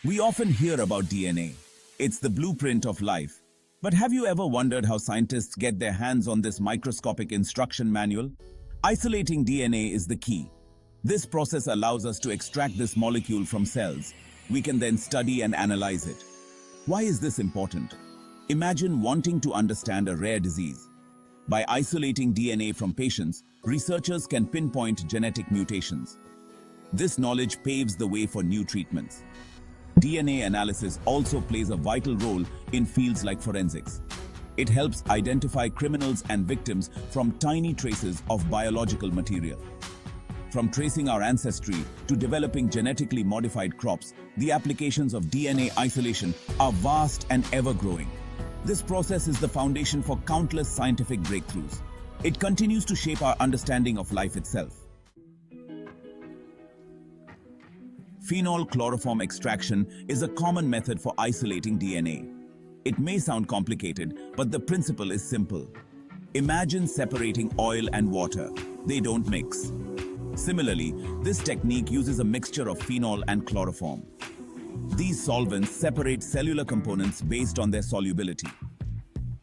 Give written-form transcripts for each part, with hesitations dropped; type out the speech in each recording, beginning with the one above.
We often hear about DNA. It's the blueprint of life. But have you ever wondered how scientists get their hands on this microscopic instruction manual? Isolating DNA is the key. This process allows us to extract this molecule from cells. We can then study and analyze it. Why is this important? Imagine wanting to understand a rare disease. By isolating DNA from patients, researchers can pinpoint genetic mutations. This knowledge paves the way for new treatments. DNA analysis also plays a vital role in fields like forensics. It helps identify criminals and victims from tiny traces of biological material. From tracing our ancestry to developing genetically modified crops, the applications of DNA isolation are vast and ever-growing. This process is the foundation for countless scientific breakthroughs. It continues to shape our understanding of life itself. Phenol chloroform extraction is a common method for isolating DNA. It may sound complicated, but the principle is simple. Imagine separating oil and water. They don't mix. Similarly, this technique uses a mixture of phenol and chloroform. These solvents separate cellular components based on their solubility.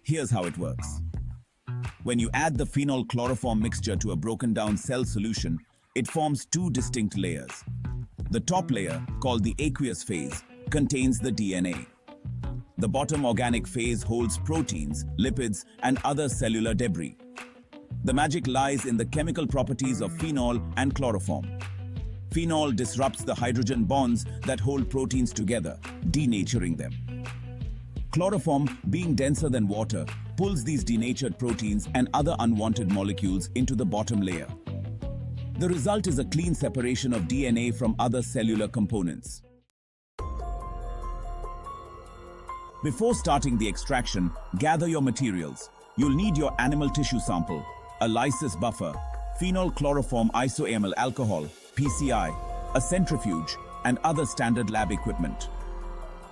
Here's how it works. When you add the phenol chloroform mixture to a broken down cell solution, it forms two distinct layers. The top layer, called the aqueous phase, contains the DNA. The bottom organic phase holds proteins, lipids, and other cellular debris. The magic lies in the chemical properties of phenol and chloroform. Phenol disrupts the hydrogen bonds that hold proteins together, denaturing them. Chloroform, being denser than water, pulls these denatured proteins and other unwanted molecules into the bottom layer. The result is a clean separation of DNA from other cellular components. Before starting the extraction, gather your materials. You'll need your animal tissue sample, a lysis buffer, phenol chloroform isoamyl alcohol, PCI, a centrifuge, and other standard lab equipment.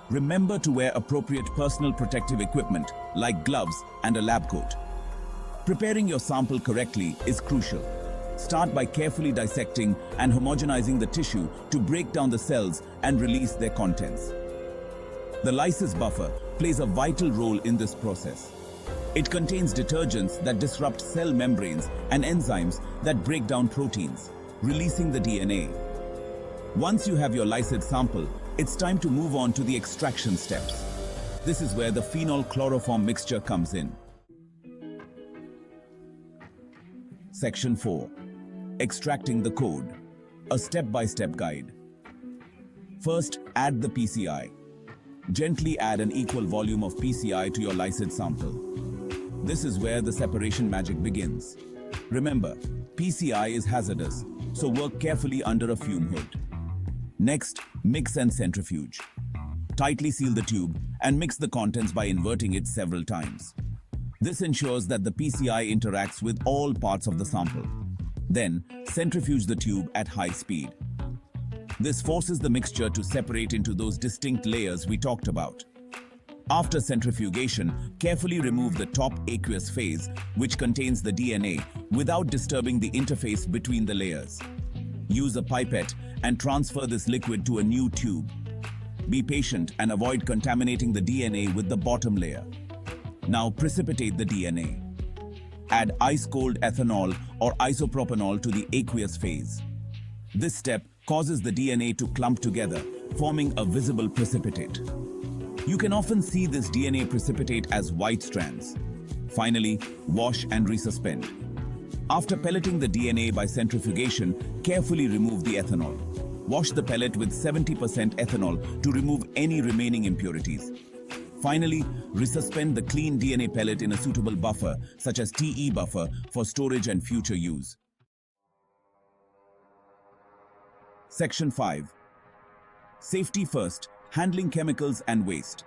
Remember to wear appropriate personal protective equipment like gloves and a lab coat. Preparing your sample correctly is crucial. Start by carefully dissecting and homogenizing the tissue to break down the cells and release their contents. The lysis buffer plays a vital role in this process. It contains detergents that disrupt cell membranes and enzymes that break down proteins, releasing the DNA. Once you have your lysed sample, it's time to move on to the extraction steps. This is where the phenol chloroform mixture comes in. Section 4. Extracting the code. A step-by-step guide. First, add the PCI. Gently add an equal volume of PCI to your lysed sample. This is where the separation magic begins. Remember, PCI is hazardous, so work carefully under a fume hood. Next, mix and centrifuge. Tightly seal the tube and mix the contents by inverting it several times. This ensures that the PCI interacts with all parts of the sample. Then, centrifuge the tube at high speed. This forces the mixture to separate into those distinct layers we talked about. After centrifugation, carefully remove the top aqueous phase, which contains the DNA, without disturbing the interface between the layers. Use a pipette and transfer this liquid to a new tube. Be patient and avoid contaminating the DNA with the bottom layer. Now precipitate the DNA. Add ice-cold ethanol or isopropanol to the aqueous phase. This step causes the DNA to clump together, forming a visible precipitate. You can often see this DNA precipitate as white strands. Finally, wash and resuspend. After pelleting the DNA by centrifugation, carefully remove the ethanol. Wash the pellet with 70% ethanol to remove any remaining impurities. Finally, resuspend the clean DNA pellet in a suitable buffer, such as TE buffer, for storage and future use. Section 5. Safety first, handling chemicals and waste.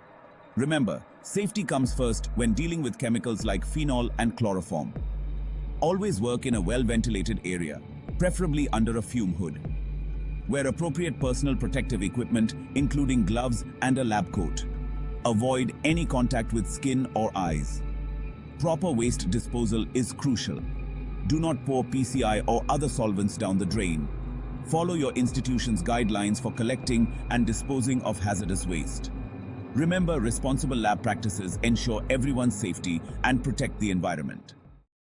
Remember, safety comes first when dealing with chemicals like phenol and chloroform. Always work in a well-ventilated area, preferably under a fume hood. Wear appropriate personal protective equipment, including gloves and a lab coat. Avoid any contact with skin or eyes. Proper waste disposal is crucial. Do not pour PCI or other solvents down the drain. Follow your institution's guidelines for collecting and disposing of hazardous waste. Remember, responsible lab practices ensure everyone's safety and protect the environment.